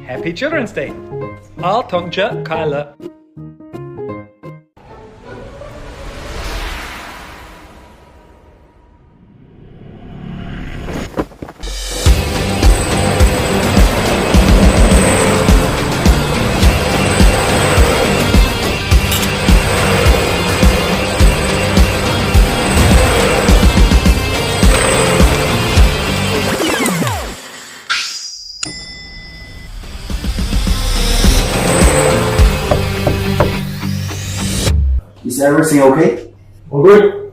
Happy Children's Day. Al Tongja Kaila. Is everything okay? All good.